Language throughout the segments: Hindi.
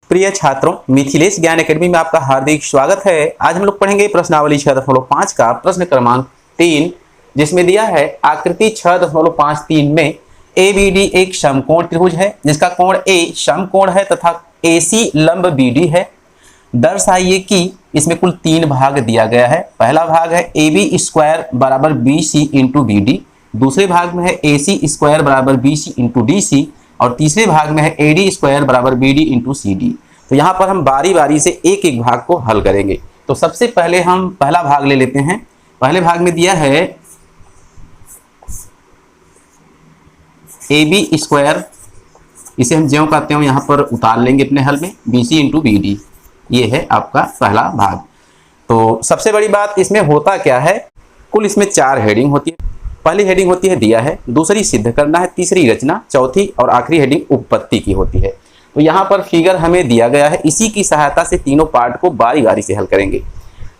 प्रिय छात्रों, मिथिलेश ज्ञान एकेडमी में आपका हार्दिक स्वागत है। आज हम लोग पढ़ेंगे प्रश्नावली 6.5 का प्रश्न क्रमांक 3, जिसमें दिया है आकृति 6.53 में ABD एक समकोण त्रिभुज है जिसका कोण A समकोण है तथा AC लंब BD है। दर्शाइए कि इसमें कुल 3 भाग दिया गया है। पहला भाग है AB² बराबर BC इंटू BD, दूसरे भाग में है AC² बराबर BC इंटू DC और तीसरे भाग में है AD² बराबर BD इंटू CD। तो यहाँ पर हम बारी बारी से एक एक भाग को हल करेंगे। तो सबसे पहले हम पहला भाग ले लेते हैं। पहले भाग में दिया है AB², इसे हम ज्यों कहते हैं यहाँ पर उतार लेंगे अपने हल में, BC इंटू BD। ये है आपका पहला भाग। तो सबसे बड़ी बात इसमें होता क्या है, कुल इसमें 4 हेडिंग होती है। पहली हेडिंग होती है दिया है, दूसरी सिद्ध करना है, तीसरी रचना, चौथी और आखिरी हेडिंग उपपत्ति की होती है। तो यहाँ पर फिगर हमें दिया गया है, इसी की सहायता से तीनों पार्ट को बारी बारी से हल करेंगे।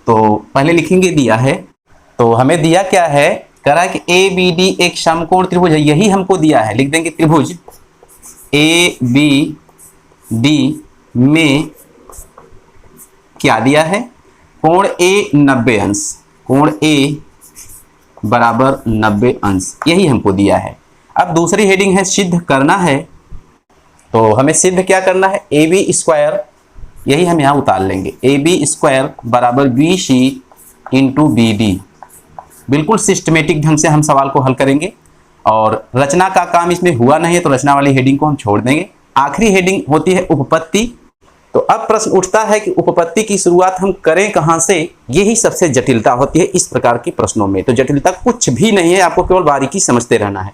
तो पहले लिखेंगे दिया है, तो हमें दिया क्या है, करा कि ABD एक समकोण त्रिभुज है, यही हमको दिया है। लिख देंगे त्रिभुज ABD में क्या दिया है, कोण A 90 अंश, कोण A बराबर 90 अंश, यही हमको दिया है। अब दूसरी हेडिंग है सिद्ध करना है, तो हमें सिद्ध क्या करना है, AB², यही हम यहाँ उतार लेंगे, AB² बराबर BC इंटू BD। बिल्कुल सिस्टमेटिक ढंग से हम सवाल को हल करेंगे और रचना का काम इसमें हुआ नहीं है तो रचना वाली हेडिंग को हम छोड़ देंगे। आखिरी हेडिंग होती है उपपत्ति। तो अब प्रश्न उठता है कि उपपत्ति की शुरुआत हम करें कहां से, यही सबसे जटिलता होती है इस प्रकार के प्रश्नों में। तो जटिलता कुछ भी नहीं है, आपको केवल बारीकी समझते रहना है।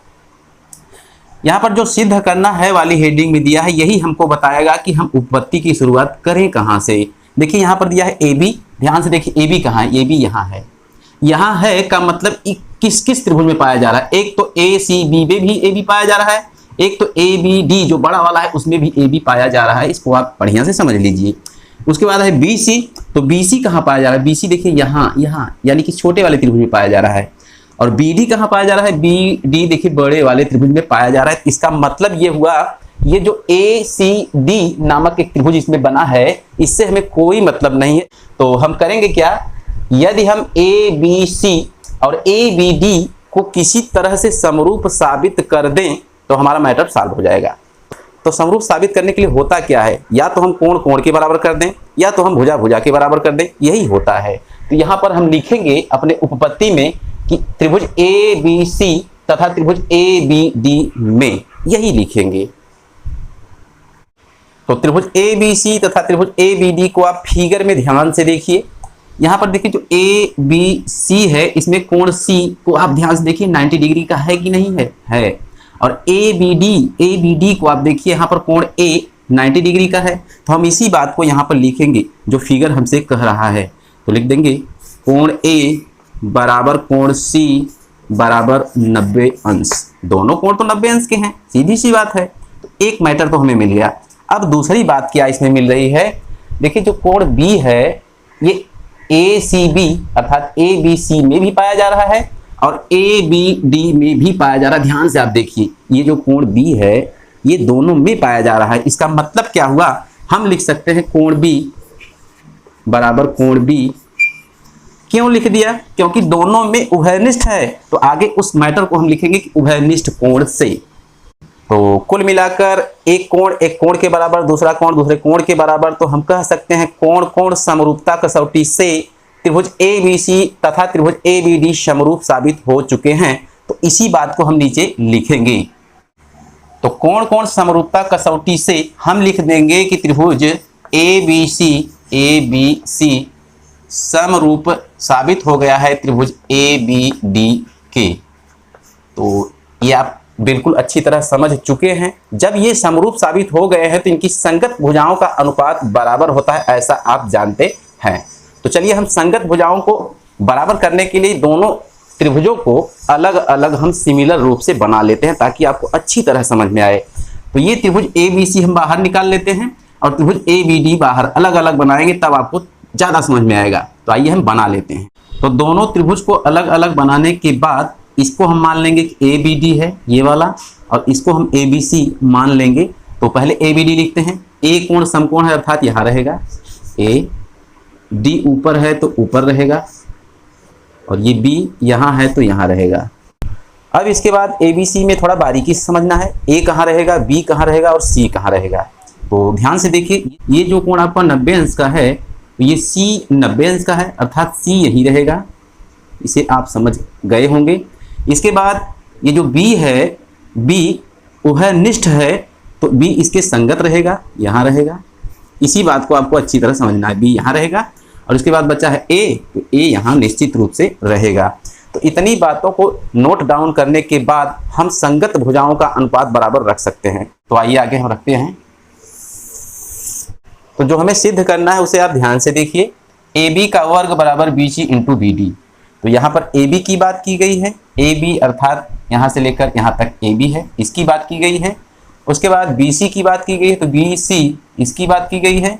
यहाँ पर जो सिद्ध करना है वाली हेडिंग में दिया है, यही हमको बताएगा कि हम उपपत्ति की शुरुआत करें कहां से। देखिए यहाँ पर दिया है AB, ध्यान से देखिए AB कहाँ है, AB यहाँ है। यहाँ है का मतलब किस किस त्रिभुज में पाया जा रहा है, एक तो ACB में भी AB पाया जा रहा है, एक तो ABD जो बड़ा वाला है उसमें भी AB पाया जा रहा है। इसको आप बढ़िया से समझ लीजिए। उसके बाद है BC, तो BC कहाँ पाया जा रहा है, BC देखिए यहाँ यानी कि छोटे वाले त्रिभुज में पाया जा रहा है। और BD कहाँ पाया जा रहा है, BD देखिए बड़े वाले त्रिभुज में पाया जा रहा है। इसका मतलब ये हुआ, ये जो ACD नामक एक त्रिभुज इसमें बना है, इससे हमें कोई मतलब नहीं है। तो हम करेंगे क्या, यदि हम ABC और ABD को किसी तरह से समरूप साबित कर दें तो हमारा मैटर सॉल्व हो जाएगा। तो समरूप साबित करने के लिए होता क्या है, या तो हम कोण कोण के बराबर कर दें या तो हम भुजा भुजा के बराबर कर दें, यही होता है। तो यहाँ पर हम लिखेंगे अपने उपपत्ति में कि त्रिभुज ABC तथा त्रिभुज ABD में, यही लिखेंगे। तो त्रिभुज ABC तथा त्रिभुज ABD को आप फिगर में ध्यान से देखिए। यहाँ पर देखिए जो ABC है, इसमें कोण C को आप ध्यान से देखिए 90 डिग्री का है कि नहीं है। और ABD को आप देखिए यहाँ पर कोण A 90 डिग्री का है। तो हम इसी बात को यहाँ पर लिखेंगे जो फिगर हमसे कह रहा है। तो लिख देंगे कोण A बराबर कोण C बराबर 90 अंश। दोनों कोण तो 90 अंश के हैं, सीधी सी बात है। तो एक मैटर तो हमें मिल गया। अब दूसरी बात क्या इसमें मिल रही है, देखिए जो कोण B है ये ACB अर्थात ABC में भी पाया जा रहा है और ABD में भी पाया जा रहा है। ध्यान से आप देखिए, ये जो कोण B है ये दोनों में पाया जा रहा है। इसका मतलब क्या हुआ, हम लिख सकते हैं कोण B बराबर कोण B। क्यों लिख दिया, क्योंकि दोनों में उभयनिष्ठ है। तो आगे उस मैटर को हम लिखेंगे कि उभयनिष्ठ कोण से। तो कुल मिलाकर एक कोण के बराबर, दूसरा कोण दूसरे कोण के बराबर। तो हम कह सकते हैं कोण कोण समरूपता कसौटी से त्रिभुज ABC तथा त्रिभुज ABD समरूप साबित हो चुके हैं। तो इसी बात को हम नीचे लिखेंगे। तो कोण कोण समरूपता कसौटी से हम लिख देंगे कि त्रिभुज ABC समरूप साबित हो गया है त्रिभुज ABD के। तो ये आप बिल्कुल अच्छी तरह समझ चुके हैं। जब ये समरूप साबित हो गए हैं तो इनकी संगत भुजाओं का अनुपात बराबर होता है, ऐसा आप जानते हैं। तो चलिए हम संगत भुजाओं को बराबर करने के लिए दोनों त्रिभुजों को अलग अलग हम सिमिलर रूप से बना लेते हैं ताकि आपको अच्छी तरह समझ में आए। तो ये त्रिभुज ABC हम बाहर निकाल लेते हैं और त्रिभुज ABD बाहर अलग अलग बनाएंगे, तब आपको ज़्यादा समझ में आएगा। तो आइए हम बना लेते हैं। तो दोनों त्रिभुज को अलग अलग बनाने के बाद इसको हम मान लेंगे कि ABD है ये वाला, और इसको हम ABC मान लेंगे। तो पहले ABD लिखते हैं, ए कोण समकोण है अर्थात यहाँ रहेगा ए, डी ऊपर है तो ऊपर रहेगा, और ये बी यहाँ है तो यहाँ रहेगा। अब इसके बाद ए बी सी में थोड़ा बारीकी से समझना है, ए कहाँ रहेगा, बी कहाँ रहेगा और सी कहाँ रहेगा। तो ध्यान से देखिए, ये जो कोण आपका 90 अंश का है, तो ये सी 90 अंश का है अर्थात सी यही रहेगा, इसे आप समझ गए होंगे। इसके बाद ये जो बी है, बी उभयनिष्ठ है तो बी इसके संगत रहेगा, यहाँ रहेगा। इसी बात को आपको अच्छी तरह समझना है, बी यहाँ रहेगा, और इसके बाद बचा है ए, तो ए यहाँ निश्चित रूप से रहेगा। तो इतनी बातों को नोट डाउन करने के बाद हम संगत भुजाओं का अनुपात बराबर रख सकते हैं। तो आइए आगे हम रखते हैं। तो जो हमें सिद्ध करना है उसे आप ध्यान से देखिए, ए बी का वर्ग बराबर B C into B D. तो यहाँ पर ए बी की बात की गई है, ए बी अर्थात यहाँ से लेकर यहाँ तक ए बी है, इसकी बात की गई है। उसके बाद बी सी की बात की गई है तो बी सी इसकी बात की गई है,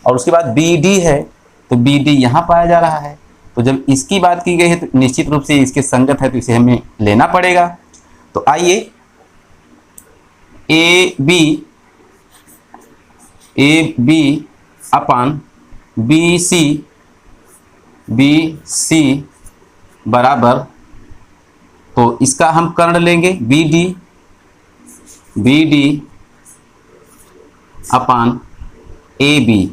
और उसके बाद बी डी है तो बी डी यहाँ पाया जा रहा है। तो जब इसकी बात की गई है तो निश्चित रूप से इसके संगत है तो इसे हमें लेना पड़ेगा। तो आइए A B upon B C बराबर, तो इसका हम कर्ण लेंगे B D upon A B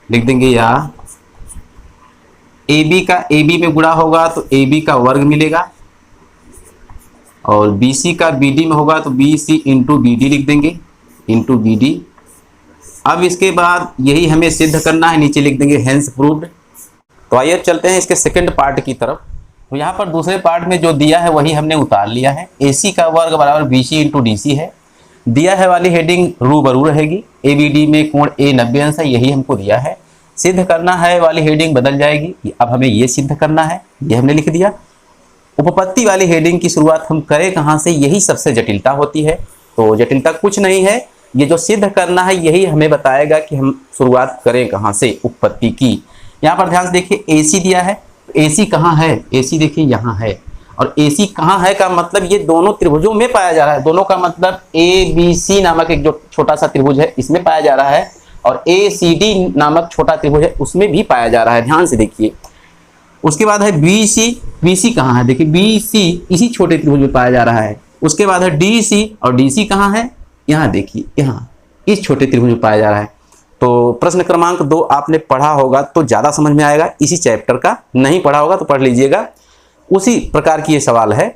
लिख देंगे, या ए बी का ए बी में गुणा होगा तो ए बी का वर्ग मिलेगा, और बी सी का बी डी में होगा तो B C into B D लिख देंगे, इंटू बी डी। अब इसके बाद यही हमें सिद्ध करना है, नीचे लिख देंगे हेंस प्रूव्ड। तो आइए अब चलते हैं इसके सेकंड पार्ट की तरफ। तो यहाँ पर दूसरे पार्ट में जो दिया है वही हमने उतार लिया है, ए सी का वर्ग बराबर B C into D C है। दिया है वाली हेडिंग रूबरू रहेगी, ए बी डी में कोण ए 90 अंश है, यही हमको दिया है। सिद्ध करना है वाली हेडिंग बदल जाएगी, अब हमें ये सिद्ध करना है, ये हमने लिख दिया। उपपत्ति वाली हेडिंग की शुरुआत हम करें कहाँ से, यही सबसे जटिलता होती है। तो जटिलता कुछ नहीं है, ये जो सिद्ध करना है यही हमें बताएगा कि हम शुरुआत करें कहाँ से उपपत्ति की। यहाँ पर ध्यान से देखिए, ए सी दिया है, ए सी कहाँ है, ए सी देखिए यहाँ है, और ए सी कहाँ है का मतलब ये दोनों त्रिभुजों में पाया जा रहा है। दोनों का मतलब ए बी सी नामक एक जो छोटा सा त्रिभुज है इसमें पाया जा रहा है, और ए सी डी नामक छोटा त्रिभुज है उसमें भी पाया जा रहा है, ध्यान से देखिए। उसके बाद है बी सी कहाँ है, देखिए बी सी इसी छोटे त्रिभुज में पाया जा रहा है। उसके बाद है डी सी, और डी सी कहाँ है, यहाँ देखिए, यहाँ इस छोटे त्रिभुज में पाया जा रहा है। तो प्रश्न क्रमांक 2 आपने पढ़ा होगा तो ज़्यादा समझ में आएगा, इसी चैप्टर का। नहीं पढ़ा होगा तो पढ़ लीजिएगा, उसी प्रकार की ये सवाल है।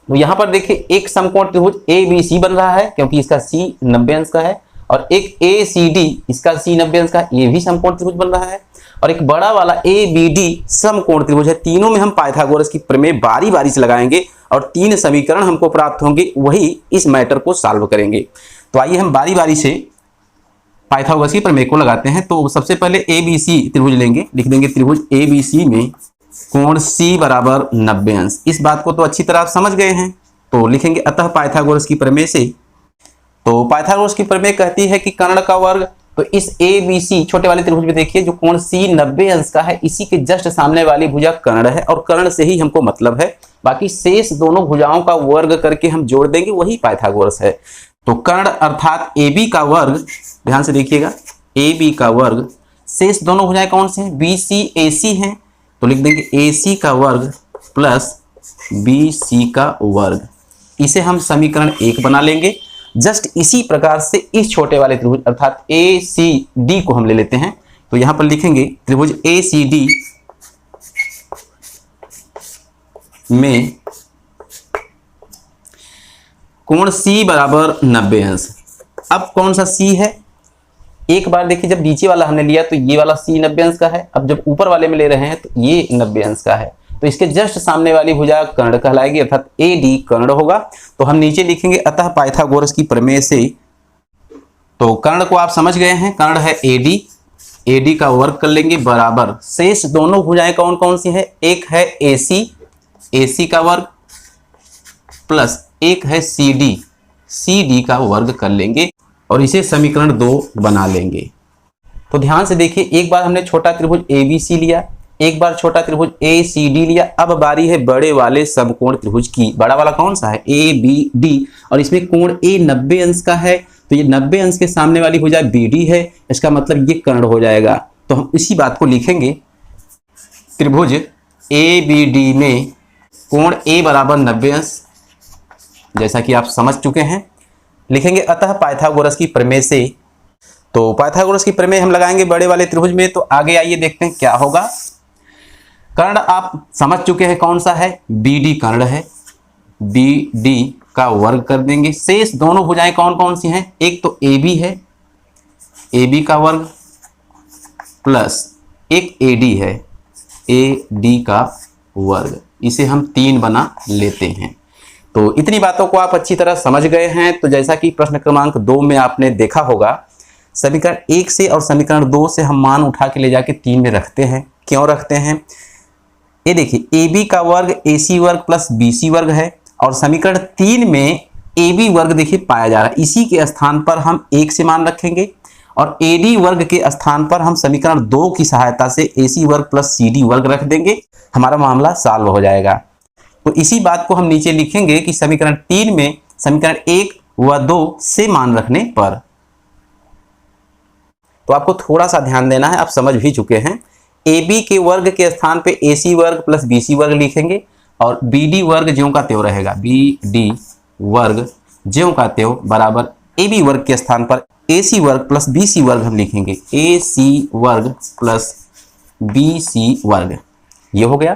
तो यहाँ पर देखिए एक समकोण त्रिभुज ए बी सी बन रहा है क्योंकि इसका सी 90 अंश का है, और एक ए सी डी इसका सी 90 अंश का, ये भी समकोण त्रिभुज बन रहा है, और एक बड़ा वाला ए बी डी समकोण त्रिभुज है। तीनों में हम पाइथागोरस की प्रमेय बारी बारी से लगाएंगे और 3 समीकरण हमको प्राप्त होंगे, वही इस मैटर को सॉल्व करेंगे। तो आइए हम बारी बारी से पाइथागोरस की प्रमेय को लगाते हैं। तो सबसे पहले ए बी सी त्रिभुज लेंगे, लिख देंगे त्रिभुज ए बी सी में कोण सी बराबर 90 अंश। इस बात को तो अच्छी तरह आप समझ गए हैं। तो लिखेंगे अतः पाइथागोरस की प्रमेय से, तो पाइथागोरस की प्रमेय कहती है कि कर्ण का वर्ग, तो इस ए बी सी छोटे वाले त्रिभुज में देखिए जो कोण सी 90 अंश का है, इसी के जस्ट सामने वाली भुजा कर्ण है, और कर्ण से ही हमको मतलब है, बाकी शेष दोनों भुजाओं का वर्ग करके हम जोड़ देंगे, वही पाइथागोरस है। तो कर्ण अर्थात ए बी का वर्ग, ध्यान से देखिएगा, ए बी का वर्ग, शेष दोनों भुजाएं कौन से हैं, बी सी ए सी हैं, तो लिख देंगे ए सी का वर्ग प्लस बी सी का वर्ग। इसे हम समीकरण 1 बना लेंगे। जस्ट इसी प्रकार से इस छोटे वाले त्रिभुज अर्थात ए सी डी को हम ले लेते हैं। तो यहां पर लिखेंगे त्रिभुज ए सी डी में कोण सी बराबर 90 अंश। अब कौन सा सी है, एक बार देखिए, जब नीचे वाला हमने लिया तो ये वाला सी 90 अंश का है, अब जब ऊपर वाले में ले रहे हैं तो ये 90 अंश का है, तो इसके जस्ट सामने वाली भुजा कर्ण कहलाएगी अर्थात ए डी कर्ण होगा। तो हम नीचे लिखेंगे अतः पाइथागोरस की प्रमेय से, तो कर्ण को आप समझ गए हैं, कर्ण है ए डी का वर्ग कर लेंगे बराबर शेष दोनों भुजाएं कौन कौन सी है, एक है ए सी का वर्ग प्लस एक है सी डी का वर्ग कर लेंगे, और इसे समीकरण 2 बना लेंगे। तो ध्यान से देखिए, एक बार हमने छोटा त्रिभुज ए बी सी लिया, एक बार छोटा त्रिभुज ACD लिया। अब बारी है बड़े वाले समकोण त्रिभुज की। बड़ा वाला कौन सा है? ABD, और इसमें कोण A 90 अंश का है, तो ये 90 अंश के सामने वाली भुजा BD है, इसका मतलब ये कर्ण हो जाएगा। तो हम इसी बात को लिखेंगे, त्रिभुज ABD में कोण A बराबर 90 अंश, जैसा कि आप समझ चुके हैं। लिखेंगे अतः पाइथागोरस की प्रमेय से, तो पाइथागोरस की प्रमेय हम लगाएंगे बड़े वाले त्रिभुज में। तो आगे आइए देखते हैं क्या होगा। कर्ण आप समझ चुके हैं कौन सा है? BD कर्ण है, BD का वर्ग कर देंगे। शेष दोनों भुजाएं कौन कौन सी हैं? एक तो AB है, AB का वर्ग, प्लस एक AD है, AD का वर्ग। इसे हम 3 बना लेते हैं। तो इतनी बातों को आप अच्छी तरह समझ गए हैं। तो जैसा कि प्रश्न क्रमांक 2 में आपने देखा होगा, समीकरण 1 से और समीकरण 2 से हम मान उठा के ले जाके 3 में रखते हैं। क्यों रखते हैं? ये देखिए, AB का वर्ग AC वर्ग प्लस BC वर्ग है, और समीकरण 3 में AB वर्ग देखिए पाया जा रहा है। इसी के स्थान पर हम 1 से मान रखेंगे, और AD वर्ग के स्थान पर हम समीकरण 2 की सहायता से AC वर्ग प्लस CD वर्ग रख देंगे। हमारा मामला सॉल्व हो जाएगा। तो इसी बात को हम नीचे लिखेंगे कि समीकरण 3 में समीकरण 1 व 2 से मान रखने पर। तो आपको थोड़ा सा ध्यान देना है, आप समझ भी चुके हैं। AB के वर्ग के स्थान पे AC वर्ग प्लस BC वर्ग लिखेंगे, और BD वर्ग ज्यों का त्यों रहेगा। BD वर्ग ज्यों का त्यों बराबर AB वर्ग के स्थान पर AC वर्ग प्लस BC वर्ग हम लिखेंगे। AC वर्ग प्लस BC वर्ग, ये हो गया।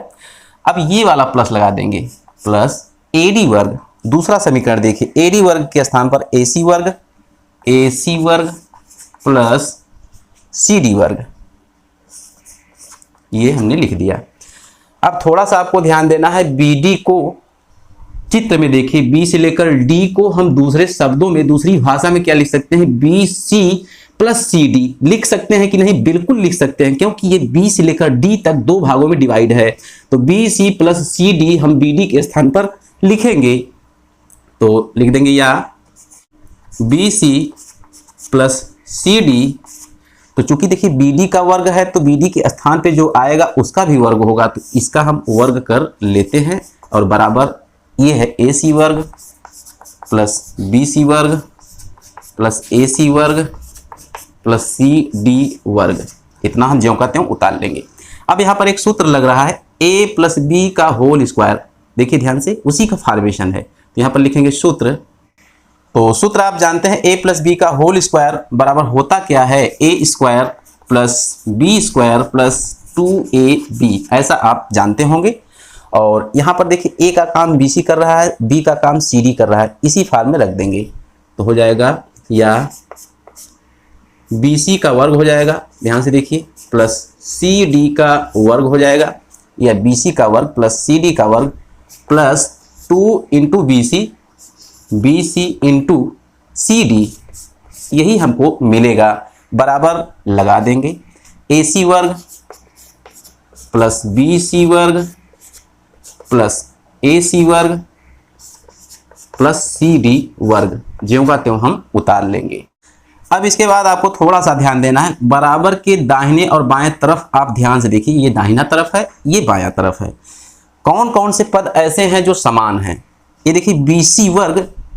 अब ये वाला प्लस लगा देंगे, प्लस AD वर्ग। दूसरा समीकरण देखिए, AD वर्ग के स्थान पर AC वर्ग प्लस CD वर्ग, ये हमने लिख दिया। अब थोड़ा सा आपको ध्यान देना है, BD को चित्र में देखिए, B से लेकर D को हम दूसरे शब्दों में, दूसरी भाषा में क्या लिख सकते हैं? BC प्लस CD लिख सकते हैं कि नहीं? बिल्कुल लिख सकते हैं, क्योंकि ये B से लेकर D तक 2 भागों में डिवाइड है। तो BC प्लस CD हम BD के स्थान पर लिखेंगे, तो लिख देंगे या BC प्लस CD। तो चूंकि देखिए BD का वर्ग है, तो BD के स्थान पे जो आएगा उसका भी वर्ग होगा, तो इसका हम वर्ग कर लेते हैं, और बराबर ये है AC वर्ग प्लस BC वर्ग प्लस AC वर्ग प्लस CD वर्ग। इतना हम ज्यों का त्यों उतार लेंगे। अब यहाँ पर एक सूत्र लग रहा है, A प्लस B का होल स्क्वायर। देखिए ध्यान से, उसी का फॉर्मेशन है। तो यहाँ पर लिखेंगे सूत्र। तो सूत्र आप जानते हैं, A प्लस B का होल स्क्वायर बराबर होता क्या है? A square plus B square plus 2AB, ऐसा आप जानते होंगे। और यहाँ पर देखिए, A का काम BC कर रहा है, B का काम CD कर रहा है, इसी फॉर्म में रख देंगे। तो हो जाएगा या BC का वर्ग हो जाएगा, ध्यान से देखिए, प्लस CD का वर्ग हो जाएगा, या BC का वर्ग प्लस CD का वर्ग plus 2 into BC into CD, यही हमको मिलेगा। बराबर लगा देंगे, AC वर्ग प्लस BC वर्ग प्लस AC वर्ग प्लस CD वर्ग, ज्यों का त्यों हम उतार लेंगे। अब इसके बाद आपको थोड़ा सा ध्यान देना है, बराबर के दाहिने और बाएं तरफ आप ध्यान से देखिए, ये दाहिना तरफ है, ये बायां तरफ है। कौन कौन से पद ऐसे हैं जो समान हैं? ये देखिए,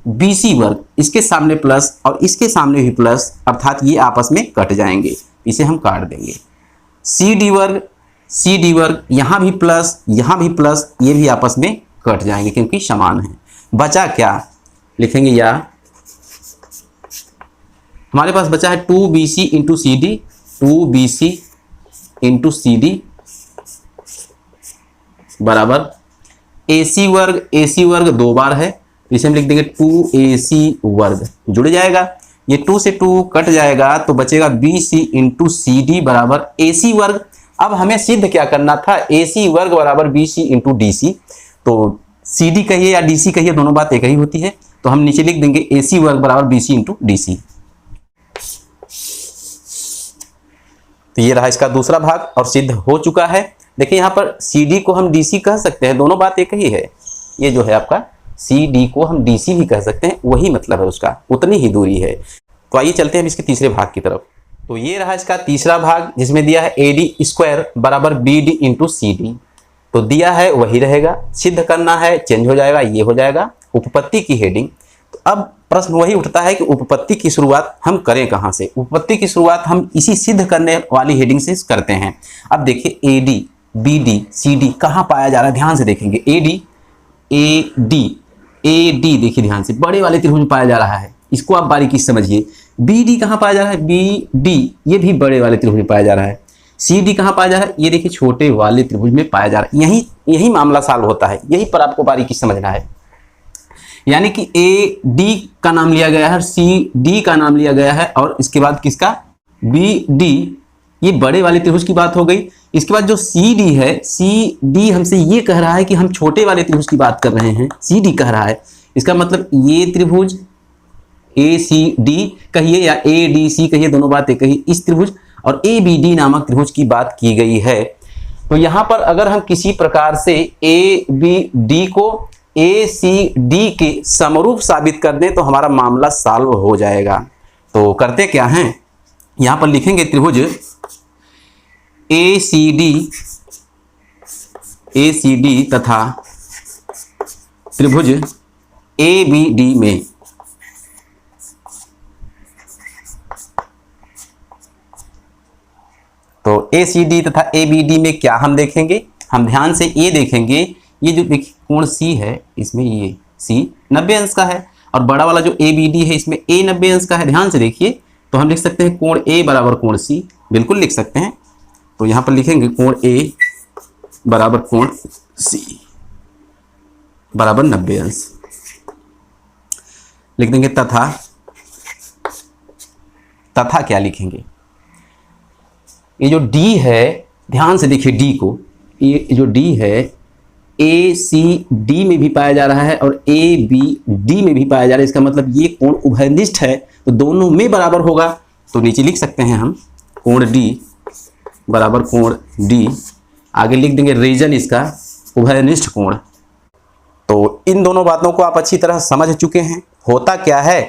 BC वर्ग, इसके सामने प्लस और इसके सामने भी प्लस, अर्थात ये आपस में कट जाएंगे, इसे हम काट देंगे। CD वर्ग, यहाँ भी प्लस, यहाँ भी प्लस, ये भी आपस में कट जाएंगे क्योंकि समान है। बचा क्या? लिखेंगे या हमारे पास बचा है 2BC into CD, 2BC into CD बराबर AC वर्ग 2 बार है, इसे हम लिख देंगे 2AC वर्ग, जुड़ जाएगा। ये 2 से 2 कट जाएगा, तो बचेगा BC इंटू CD बराबर AC वर्ग। अब हमें सिद्ध क्या करना था? AC वर्ग बराबर BC इंटू DC। तो CD कहिए या DC कहिए, दोनों बात एक ही होती है। तो हम नीचे लिख देंगे AC वर्ग बराबर BC इंटू DC। तो ये रहा इसका दूसरा भाग और सिद्ध हो चुका है। देखिए यहाँ पर CD को हम DC कह सकते हैं, दोनों बात एक ही है। ये जो है आपका CD को हम DC भी कह सकते हैं, वही मतलब है उसका, उतनी ही दूरी है। तो आइए चलते हैं अब इसके तीसरे भाग की तरफ। तो ये रहा इसका तीसरा भाग जिसमें दिया है AD² बराबर BD इंटू CD। तो दिया है वही रहेगा, सिद्ध करना है चेंज हो जाएगा, ये हो जाएगा उपपत्ति की हेडिंग। तो अब प्रश्न वही उठता है कि उपपत्ति की शुरुआत हम करें कहाँ से। उपपत्ति की शुरुआत हम इसी सिद्ध करने वाली हेडिंग से करते हैं। अब देखिए AD BD CD कहाँ पाया जा रहा है, ध्यान से देखेंगे। AD देखिए ध्यान से, बड़े वाले त्रिभुज में पाया जा रहा है, इसको आप बारीकी से समझिए। BD कहाँ पाया जा रहा है, BD ये भी बड़े वाले त्रिभुज में पाया जा रहा है। CD कहाँ पाया जा रहा है, ये देखिए छोटे वाले त्रिभुज में पाया जा रहा है। यही मामला सॉल्व होता है, यही पर आपको बारीकी समझना है। यानी कि AD का नाम लिया गया है, CD का नाम लिया गया है, और इसके बाद किसका, BD, ये बड़े वाले त्रिभुज की बात हो गई। इसके बाद जो CD है, CD हमसे ये कह रहा है कि हम छोटे वाले त्रिभुज की बात कर रहे हैं, CD कह रहा है। इसका मतलब ये त्रिभुज ACD कहिए या ADC कहिए, दोनों बातें कहिए, इस त्रिभुज और ABD नामक त्रिभुज की बात की गई है। तो यहाँ पर अगर हम किसी प्रकार से ABD को ACD के समरूप साबित कर दें तो हमारा मामला सॉल्व हो जाएगा। तो करते क्या हैं, यहाँ पर लिखेंगे त्रिभुज ACD तथा त्रिभुज ABD में तो ACD तथा ABD में क्या हम देखेंगे, हम ध्यान से ये देखेंगे, ये जो देखिए कोण C है, इसमें ये C 90 अंश का है, और बड़ा वाला जो ABD है इसमें A 90 अंश का है। ध्यान से देखिए, तो हम लिख सकते हैं कोण A बराबर कोण C, बिल्कुल लिख सकते हैं। तो यहाँ पर लिखेंगे कोण A बराबर कोण C बराबर 90 अंश लिख देंगे। तथा क्या लिखेंगे, ये जो D है, ध्यान से देखिए D को, ये जो D है ACD में भी पाया जा रहा है और ABD में भी पाया जा रहा है। इसका मतलब ये कोण उभयनिष्ठ है, तो दोनों में बराबर होगा। तो नीचे लिख सकते हैं हम कोण D बराबर कोण D, आगे लिख देंगे रीजन इसका उभयनिष्ठ कोण। तो इन दोनों बातों को आप अच्छी तरह समझ चुके हैं। होता क्या है,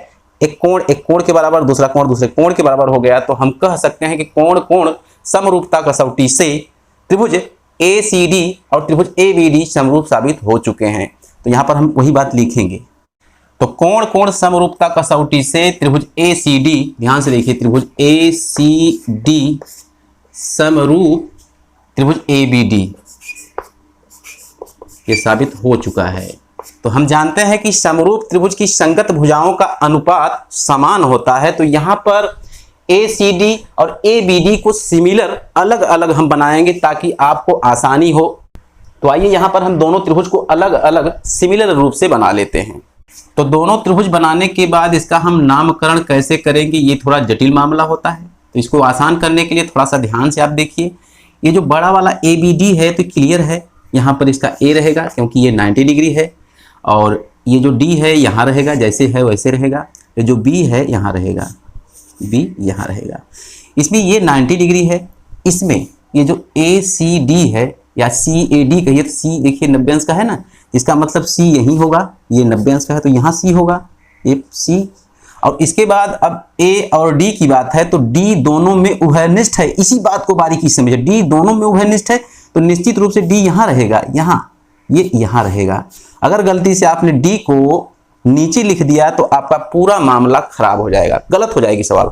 एक कोण के बराबर, दूसरा कोण दूसरे कोण के बराबर हो गया, तो हम कह सकते हैं कि कोण समरूपता कसौटी से त्रिभुज ACD और त्रिभुज ABD समरूप साबित हो चुके हैं। तो यहाँ पर हम वही बात लिखेंगे। तो कोण समरूपता कसौटी से त्रिभुज ACD, ध्यान से देखिए, त्रिभुज ACD समरूप त्रिभुज ABD ये साबित हो चुका है। तो हम जानते हैं कि समरूप त्रिभुज की संगत भुजाओं का अनुपात समान होता है। तो यहाँ पर ACD और ABD को सिमिलर अलग अलग हम बनाएंगे ताकि आपको आसानी हो। तो आइए यहाँ पर हम दोनों त्रिभुज को अलग अलग सिमिलर रूप से बना लेते हैं। तो दोनों त्रिभुज बनाने के बाद इसका हम नामकरण कैसे करेंगे, ये थोड़ा जटिल मामला होता है। तो इसको आसान करने के लिए थोड़ा सा ध्यान से आप देखिए, ये जो बड़ा वाला ABD है तो क्लियर है, यहाँ पर इसका A रहेगा क्योंकि ये 90 डिग्री है, और ये जो D है यहाँ रहेगा, जैसे है वैसे रहेगा। ये जो B है यहाँ रहेगा, B यहाँ रहेगा। इसमें ये 90 डिग्री है, इसमें ये जो ACD है या CAD कहिए, तो C देखिए 90 अंश का है ना, इसका मतलब C यही होगा, ये 90 अंश का है तो यहाँ C होगा, ये C। और इसके बाद अब A और D की बात है, तो D दोनों में उभयनिष्ठ है। इसी बात को बारीकी से समझिए, D दोनों में उभयनिष्ठ है तो निश्चित रूप से D यहाँ रहेगा, ये यहाँ रहेगा। अगर गलती से आपने D को नीचे लिख दिया तो आपका पूरा मामला खराब हो जाएगा, गलत हो जाएगी सवाल।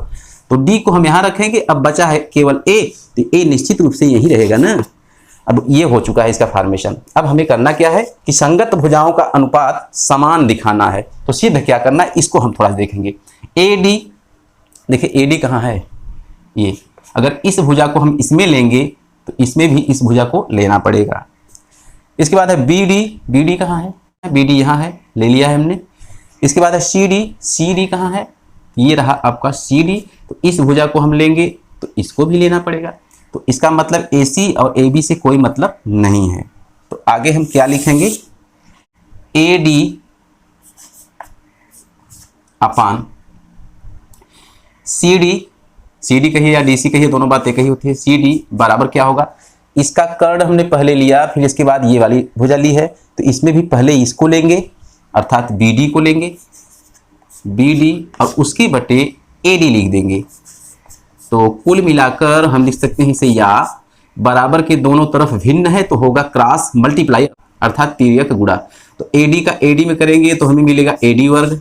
तो D को हम यहाँ रखेंगे। अब बचा है केवल A, तो A निश्चित रूप से यही रहेगा ना। अब ये हो चुका है इसका फॉर्मेशन। अब हमें करना क्या है कि संगत भुजाओं का अनुपात समान दिखाना है। तो सिद्ध क्या करना है, इसको हम थोड़ा देखेंगे। AD देखिए, AD कहाँ है, ये अगर इस भुजा को हम इसमें लेंगे तो इसमें भी इस भुजा को लेना पड़ेगा। इसके बाद है BD कहाँ है, BD यहाँ है, ले लिया है हमने। इसके बाद है CD कहाँ है, ये रहा आपका CD। तो इस भुजा को हम लेंगे तो इसको भी लेना पड़ेगा। तो इसका मतलब AC और AB से कोई मतलब नहीं है। तो आगे हम क्या लिखेंगे, AD अपान CD कहिए या DC कहिए, दोनों बातें कही होती है। CD बराबर क्या होगा, इसका कर्ण हमने पहले लिया, फिर इसके बाद ये वाली भुजा ली है, तो इसमें भी पहले इसको लेंगे अर्थात BD को लेंगे, BD और उसके बटे AD लिख देंगे। तो कुल मिलाकर हम लिख सकते हैं इसे या बराबर के दोनों तरफ भिन्न है तो होगा क्रॉस मल्टीप्लाई अर्थात तिर्यक गुणा। तो AD का AD में करेंगे तो हमें मिलेगा AD वर्ग,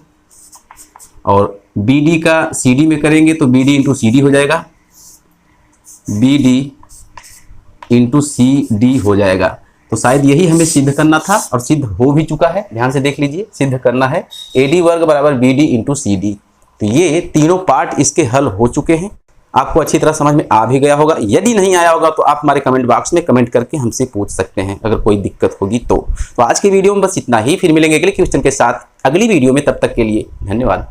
और BD का CD में करेंगे तो BD इंटू CD हो जाएगा, BD इंटू CD हो जाएगा। तो शायद यही हमें सिद्ध करना था और सिद्ध हो भी चुका है। ध्यान से देख लीजिए, सिद्ध करना है AD वर्ग बराबर BD इंटू CD। तो ये तीनों पार्ट इसके हल हो चुके हैं। आपको अच्छी तरह समझ में आ भी गया होगा। यदि नहीं आया होगा तो आप हमारे कमेंट बॉक्स में कमेंट करके हमसे पूछ सकते हैं अगर कोई दिक्कत होगी तो। आज की वीडियो में बस इतना ही, फिर मिलेंगे अगले क्वेश्चन के साथ अगली वीडियो में। तब तक के लिए धन्यवाद।